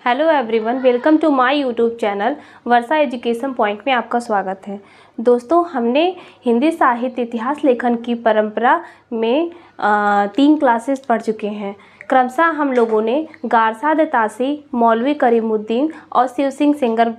Hello everyone, welcome to my YouTube channel Varsha education point में आपका स्वागत है। दोस्तों, हमने हिंदी साहित्य इतिहास लेखन की परंपरा में 3 क्लासेस पढ़ चुके हैं। क्रमशः हम लोगों ने गारसाद तासी, मौलवी करीमुद्दीन और शिव सिंह सेंगर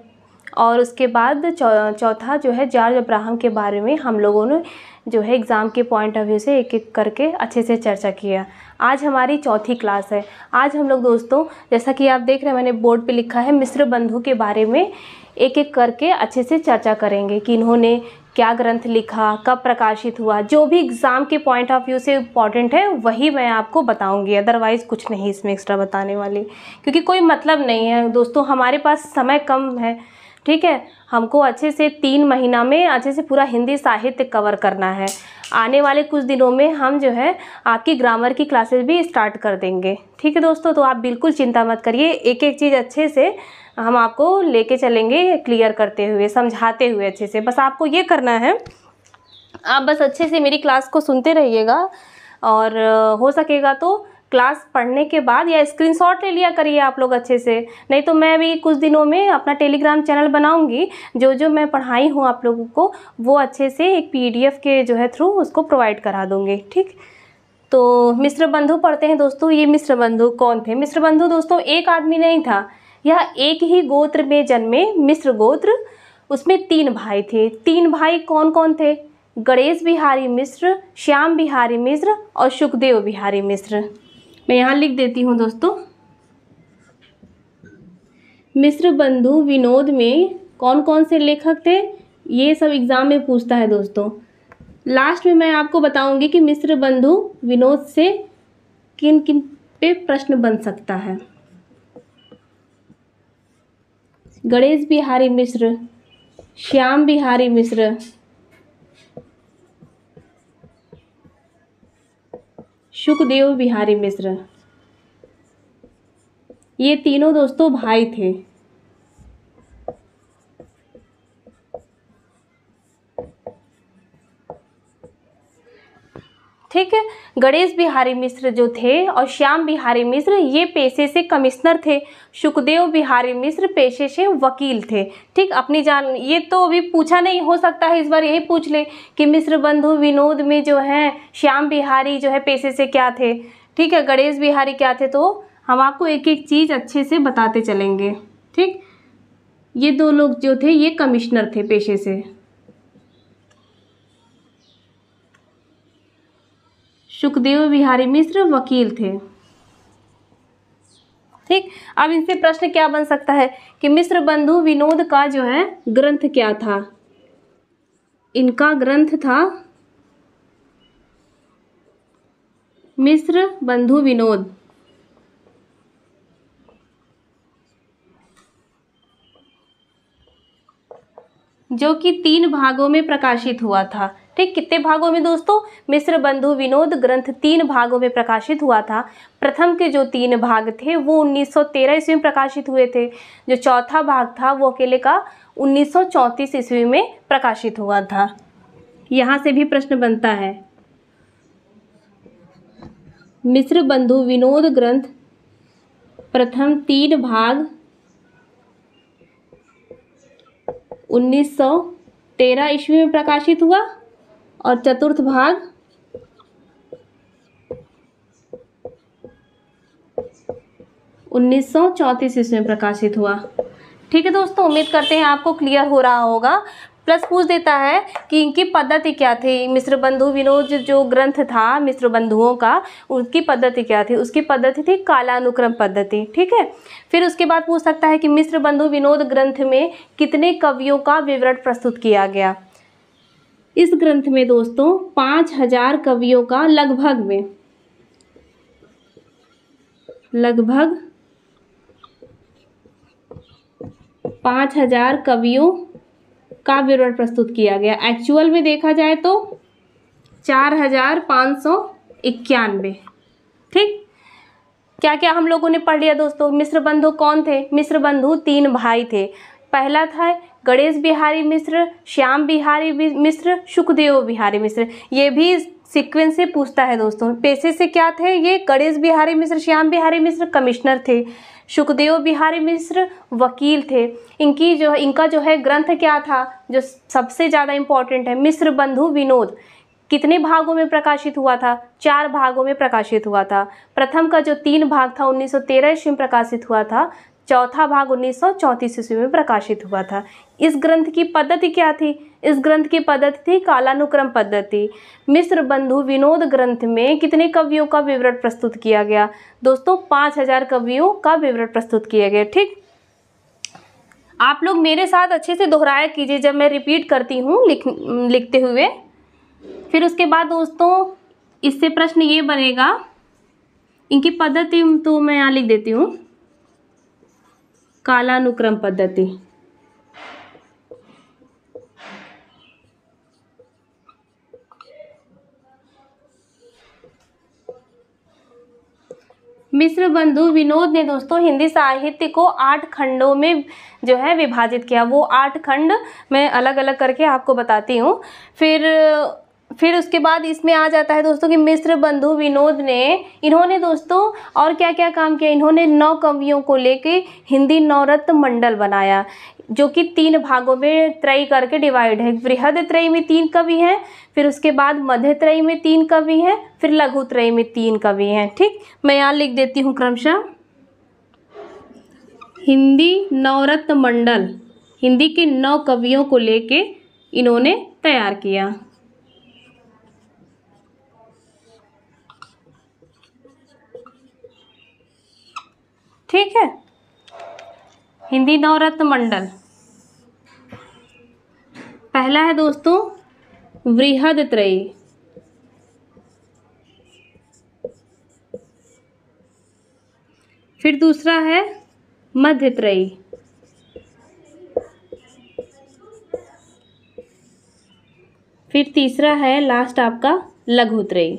और उसके बाद चौथा जो है जॉर्ज अब्राहम के बारे में हम लोगों ने जो है एग्ज़ाम के पॉइंट ऑफ व्यू से एक एक करके अच्छे से चर्चा किया। आज हमारी चौथी क्लास है। आज हम लोग दोस्तों, जैसा कि आप देख रहे हैं, मैंने बोर्ड पे लिखा है, मिश्र बंधु के बारे में एक एक करके अच्छे से चर्चा करेंगे कि इन्होंने क्या ग्रंथ लिखा, कब प्रकाशित हुआ। जो भी एग्ज़ाम के पॉइंट ऑफ व्यू से इम्पॉर्टेंट है वही मैं आपको बताऊंगी, अदरवाइज़ कुछ नहीं इसमें एक्स्ट्रा बताने वाली, क्योंकि कोई मतलब नहीं है दोस्तों, हमारे पास समय कम है। ठीक है, हमको अच्छे से 3 महीना में अच्छे से पूरा हिंदी साहित्य कवर करना है। आने वाले कुछ दिनों में हम जो है आपकी ग्रामर की क्लासेस भी स्टार्ट कर देंगे। ठीक है दोस्तों, तो आप बिल्कुल चिंता मत करिए, एक एक चीज़ अच्छे से हम आपको लेके चलेंगे, क्लियर करते हुए, समझाते हुए अच्छे से। बस आपको ये करना है, आप बस अच्छे से मेरी क्लास को सुनते रहिएगा और हो सकेगा तो क्लास पढ़ने के बाद या स्क्रीनशॉट ले लिया करिए आप लोग अच्छे से। नहीं तो मैं भी कुछ दिनों में अपना टेलीग्राम चैनल बनाऊंगी, जो जो मैं पढ़ाई हूँ आप लोगों को वो अच्छे से एक PDF के जो है थ्रू उसको प्रोवाइड करा दूँगी। ठीक, तो मिश्र बंधु पढ़ते हैं दोस्तों। ये मिश्र बंधु कौन थे? मिश्र बंधु दोस्तों एक आदमी नहीं था, यह एक ही गोत्र में जन्मे मिश्र गोत्र। उसमें 3 भाई थे। 3 भाई कौन कौन थे? गणेश बिहारी मिश्र, श्याम बिहारी मिश्र और सुखदेव बिहारी मिश्र। मैं यहाँ लिख देती हूँ दोस्तों। मिश्र बंधु विनोद में कौन कौन से लेखक थे, ये सब एग्जाम में पूछता है दोस्तों। लास्ट में मैं आपको बताऊंगी कि मिश्र बंधु विनोद से किन किन पे प्रश्न बन सकता है। गणेश बिहारी मिश्र, श्याम बिहारी मिश्र, सुखदेव बिहारी मिश्र, ये तीनों दोस्तों भाई थे। ठीक है, गणेश बिहारी मिश्र जो थे और श्याम बिहारी मिश्र ये पेशे से कमिश्नर थे। सुखदेव बिहारी मिश्र पेशे से वकील थे। ठीक, अपनी जान, ये तो अभी पूछा नहीं, हो सकता है इस बार यही पूछ ले कि मिश्र बंधु विनोद में जो है श्याम बिहारी जो है पेशे से क्या थे। ठीक है, गणेश बिहारी क्या थे, तो हम आपको एक एक चीज़ अच्छे से बताते चलेंगे। ठीक, ये 2 लोग जो थे ये कमिश्नर थे पेशे से। सुखदेव बिहारी मिश्र वकील थे। ठीक, अब इनसे प्रश्न क्या बन सकता है कि मिश्र बंधु विनोद का जो है ग्रंथ क्या था? इनका ग्रंथ था मिश्र बंधु विनोद, जो कि 3 भागों में प्रकाशित हुआ था। ठीक, कितने भागों में दोस्तों? मिश्र बंधु विनोद ग्रंथ 3 भागों में प्रकाशित हुआ था। प्रथम के जो 3 भाग थे वो 1913 ईस्वी में प्रकाशित हुए थे। जो चौथा भाग था वो अकेले का 1934 ईस्वी में प्रकाशित हुआ था। यहाँ से भी प्रश्न बनता है, मिश्र बंधु विनोद ग्रंथ प्रथम 3 भाग 1913 ईस्वी में प्रकाशित हुआ और चतुर्थ भाग 1934 ईस्वी में प्रकाशित हुआ। ठीक है दोस्तों, उम्मीद करते हैं आपको क्लियर हो रहा होगा। प्लस पूछ देता है कि इनकी पद्धति क्या थी। मिश्र बंधु विनोद जो ग्रंथ था मिश्र बंधुओं का, उनकी पद्धति क्या थी? उसकी पद्धति थी कालानुक्रम पद्धति। ठीक है, फिर उसके बाद पूछ सकता है कि मिश्र बंधु विनोद ग्रंथ में कितने कवियों का विवरण प्रस्तुत किया गया? इस ग्रंथ में दोस्तों 5000 कवियों का लगभग 5000 कवियों का विवरण प्रस्तुत किया गया। एक्चुअल में देखा जाए तो 4591। ठीक, क्या क्या हम लोगों ने पढ़ लिया दोस्तों? मिश्र बंधु कौन थे? मिश्र बंधु 3 भाई थे। पहला था गणेश बिहारी मिश्र, श्याम बिहारी मिश्र, सुखदेव बिहारी मिश्र। ये भी सीक्वेंस से पूछता है दोस्तों। पेशे से क्या थे ये? गणेश बिहारी मिश्र, श्याम बिहारी मिश्र कमिश्नर थे। सुखदेव बिहारी मिश्र वकील थे। इनका जो है ग्रंथ क्या था जो सबसे ज़्यादा इम्पोर्टेंट है, मिश्र बंधु विनोद। कितने भागों में प्रकाशित हुआ था? 4 भागों में प्रकाशित हुआ था। प्रथम का जो 3 भाग था 1913 ईस्वी में प्रकाशित हुआ था, चौथा भाग 1934 ईस्वी में प्रकाशित हुआ था। इस ग्रंथ की पद्धति क्या थी? इस ग्रंथ की पद्धति थी कालानुक्रम पद्धति। मिश्र बंधु विनोद ग्रंथ में कितने कवियों का विवरण प्रस्तुत किया गया? दोस्तों 5000 कवियों का विवरण प्रस्तुत किया गया। ठीक, आप लोग मेरे साथ अच्छे से दोहराया कीजिए जब मैं रिपीट करती हूँ लिखते हुए। फिर उसके बाद दोस्तों इससे प्रश्न ये बनेगा, इनकी पद्धति तो मैं यहाँ लिख देती हूँ, कालानुक्रम पद्धति। मिश्र बंधु विनोद ने दोस्तों हिंदी साहित्य को 8 खंडों में जो है विभाजित किया। वो 8 खंड मैं अलग अलग करके आपको बताती हूँ। फिर उसके बाद इसमें आ जाता है दोस्तों कि मिश्र बंधु विनोद इन्होंने दोस्तों और क्या क्या काम किया? इन्होंने 9 कवियों को लेके हिंदी नवरत्न मंडल बनाया, जो कि 3 भागों में त्रयी करके डिवाइड है। बृहद त्रयी में 3 कवि हैं, फिर उसके बाद मध्य त्रयी में 3 कवि हैं, फिर लघु त्रयी में 3 कवि हैं। ठीक, मैं यहाँ लिख देती हूँ क्रमशः, हिंदी नवरत्न मंडल हिंदी के 9 कवियों को लेके इन्होंने तैयार किया। ठीक है, हिंदी नवरत्न मंडल। पहला है दोस्तों बृहद त्रयी, फिर दूसरा है मध्य त्रयी, फिर तीसरा है लास्ट आपका लघु त्रयी।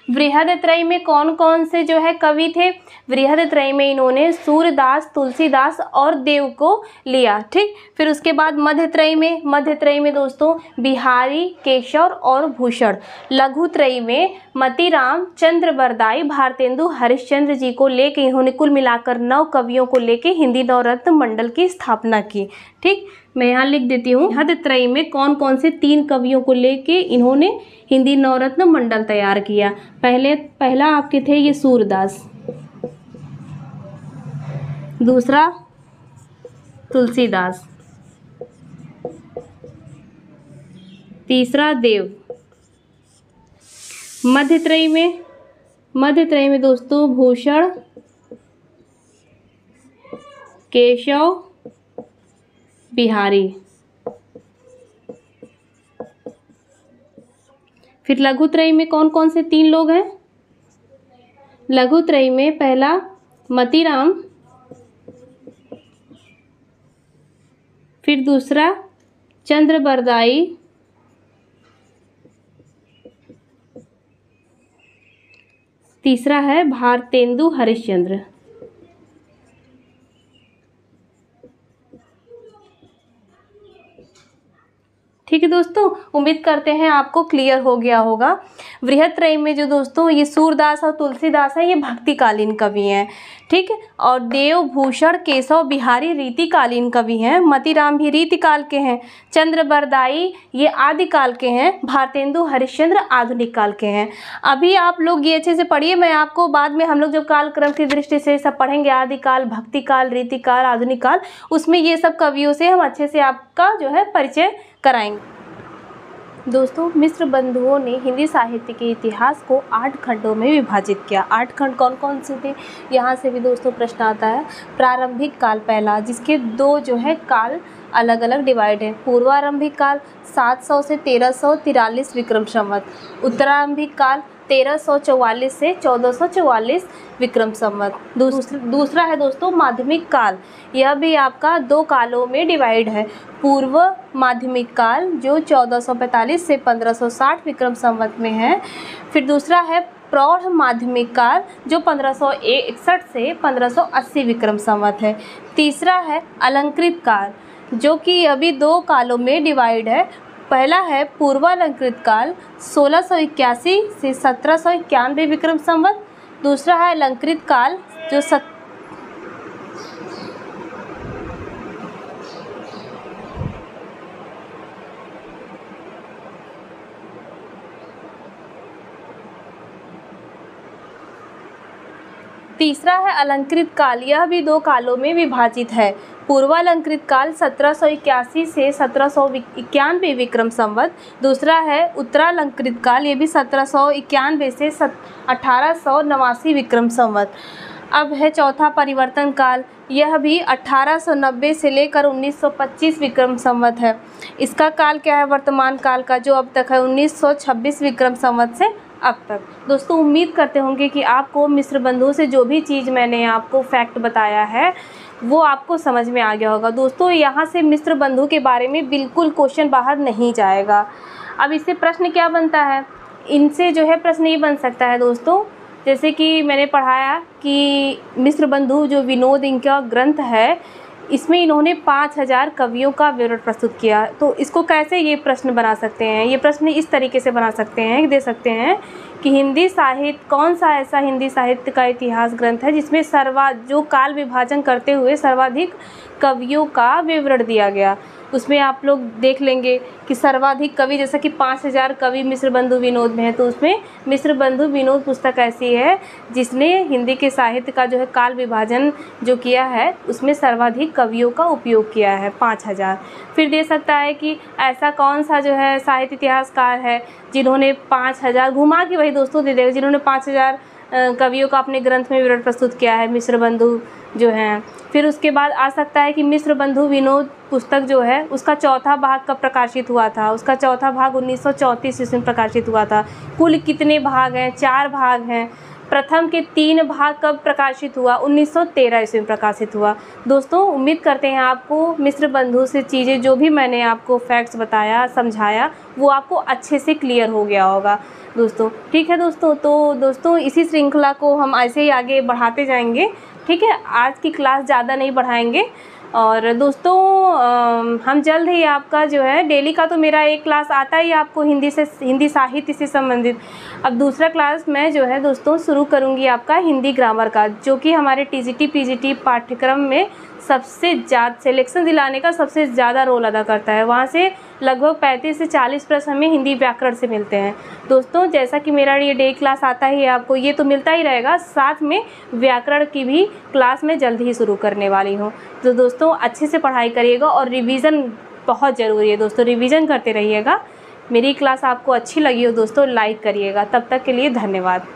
बृहद त्रयी में कौन कौन से जो है कवि थे? बृहद त्रयी में इन्होंने सूरदास, तुलसीदास और देव को लिया। ठीक, फिर उसके बाद मध्य त्रयी में दोस्तों बिहारी, केशव और भूषण। लघु त्रयी में मतीराम, चंद्रबरदाई, भारतेंदु हरिश्चंद्र जी को लेके इन्होंने कुल मिलाकर 9 कवियों को लेके हिंदी नवरत्न मंडल की स्थापना की। ठीक, मैं यहाँ लिख देती हूँ, बृहद त्रयी में कौन कौन से 3 कवियों को लेके इन्होंने हिंदी नवरत्न मंडल तैयार किया। पहला आपके थे ये सूरदास, दूसरा तुलसीदास, तीसरा देव। मध्य त्रयी में दोस्तों भूषण, केशव, बिहारी। फिर लघु त्रयी में कौन कौन से 3 लोग हैं? लघु त्रयी में पहला मतीराम, फिर दूसरा चंद्रबरदाई, तीसरा है भारतेंदु हरिश्चंद्र। ठीक है दोस्तों, उम्मीद करते हैं आपको क्लियर हो गया होगा। बृहद त्रयी में जो दोस्तों ये सूरदास और तुलसीदास है, ये भक्तिकालीन कवि हैं। ठीक है, और देव, भूषण, केशव, बिहारी रीतिकालीन कवि हैं। मतीराम भी रीतिकाल के हैं। चंद्रबरदाई ये आदिकाल के हैं। भारतेंदु हरिश्चंद्र आधुनिक काल के हैं। अभी आप लोग ये अच्छे से पढ़िए, मैं आपको बाद में हम लोग जब कालक्रम की दृष्टि से सब पढ़ेंगे, आदिकाल, भक्तिकाल, रीतिकाल, आधुनिक काल, उसमें ये सब कवियों से हम अच्छे से आपका जो है परिचय कराएंगे। दोस्तों मिश्र बंधुओं ने हिंदी साहित्य के इतिहास को 8 खंडों में विभाजित किया। 8 खंड कौन कौन से थे? यहाँ से भी दोस्तों प्रश्न आता है। प्रारंभिक काल पहला, जिसके 2 जो है काल अलग अलग डिवाइड है। पूर्वारंभिक काल 700 से 1343 विक्रम संवत। उत्तरारंभिक काल 1344 से 1444 विक्रम संवत। दूसरा है दोस्तों माध्यमिक काल। यह भी आपका 2 कालों में डिवाइड है। पूर्व माध्यमिक काल जो 1445 से 1560 विक्रम संवत में है। फिर दूसरा है प्रौढ़ माध्यमिक काल जो 1561 से 1580 विक्रम संवत है। तीसरा है अलंकृत काल जो कि अभी 2 कालों में डिवाइड है। पहला है पूर्वालंकृत काल 1681 से 1791 विक्रम संवत। दूसरा है अलंकृत काल जो तीसरा है अलंकृत काल, यह भी 2 कालों में विभाजित है। पूर्वालंकृत काल 1781 से 1791 विक्रम संवत। दूसरा है उत्तरालंकृत काल, ये भी 1791 से 1889 विक्रम संवत। अब है चौथा परिवर्तन काल, यह भी 1890 से लेकर 1925 विक्रम संवत है। इसका काल क्या है वर्तमान काल का, जो अब तक है 1926 विक्रम संवत से अब तक। दोस्तों उम्मीद करते होंगे कि आपको मिस्र बंधु से जो भी चीज़ मैंने आपको फैक्ट बताया है वो आपको समझ में आ गया होगा। दोस्तों यहाँ से मिस्र बंधु के बारे में बिल्कुल क्वेश्चन बाहर नहीं जाएगा। अब इससे प्रश्न क्या बनता है, इनसे जो है प्रश्न ये बन सकता है दोस्तों, जैसे कि मैंने पढ़ाया कि मिस्र बंधु जो विनोद इनका ग्रंथ है, इसमें इन्होंने 5000 कवियों का विवरण प्रस्तुत किया। तो इसको कैसे ये प्रश्न बना सकते हैं, ये प्रश्न इस तरीके से बना सकते हैं, दे सकते हैं कि हिंदी साहित्य, कौन सा ऐसा हिंदी साहित्य का इतिहास ग्रंथ है जिसमें जो काल विभाजन करते हुए सर्वाधिक कवियों का विवरण दिया गया। उसमें आप लोग देख लेंगे कि सर्वाधिक कवि, जैसा कि 5000 कवि मिस्र बंधु विनोद में है, तो उसमें मिस्र बंधु विनोद पुस्तक ऐसी है जिसने हिंदी के साहित्य का जो है काल विभाजन जो किया है उसमें सर्वाधिक कवियों का उपयोग किया है 5000। फिर दे सकता है कि ऐसा कौन सा जो है साहित्य इतिहासकार है जिन्होंने 5000 घुमा के, वही दोस्तों दे देगा, जिन्होंने 5000 कवियों का अपने ग्रंथ में विवरण प्रस्तुत किया है, मिस्र बंधु जो हैं। फिर उसके बाद आ सकता है कि मिस्र बंधु विनोद पुस्तक जो है उसका चौथा भाग कब प्रकाशित हुआ था, उसका चौथा भाग 1934 ईस्वी में प्रकाशित हुआ था। कुल कितने भाग हैं, 4 भाग हैं। प्रथम के 3 भाग कब प्रकाशित हुआ, 1913 ईस्वी में प्रकाशित हुआ। दोस्तों उम्मीद करते हैं आपको मिस्र बंधु से चीज़ें जो भी मैंने आपको फैक्ट्स बताया, समझाया, वो आपको अच्छे से क्लियर हो गया होगा दोस्तों। ठीक है दोस्तों, तो दोस्तों इसी श्रृंखला को हम ऐसे ही आगे बढ़ाते जाएंगे। ठीक है, आज की क्लास ज़्यादा नहीं बढ़ाएंगे। और दोस्तों हम जल्द ही आपका जो है डेली का तो मेरा एक क्लास आता ही आपको हिंदी साहित्य से संबंधित। अब दूसरा क्लास मैं जो है दोस्तों शुरू करूंगी आपका हिंदी ग्रामर का, जो कि हमारे टीजीटी पीजीटी पाठ्यक्रम में सबसे ज़्यादा सिलेक्शन दिलाने का सबसे ज़्यादा रोल अदा करता है। वहाँ से लगभग 35 से 40 प्रश्न हमें हिंदी व्याकरण से मिलते हैं। दोस्तों जैसा कि मेरा ये डे क्लास आता ही है, आपको ये तो मिलता ही रहेगा, साथ में व्याकरण की भी क्लास मैं जल्द ही शुरू करने वाली हूँ। तो दोस्तों अच्छे से पढ़ाई करिएगा और रिवीज़न बहुत ज़रूरी है दोस्तों, रिवीज़न करते रहिएगा। मेरी क्लास आपको अच्छी लगी हो दोस्तों, लाइक करिएगा। तब तक के लिए धन्यवाद।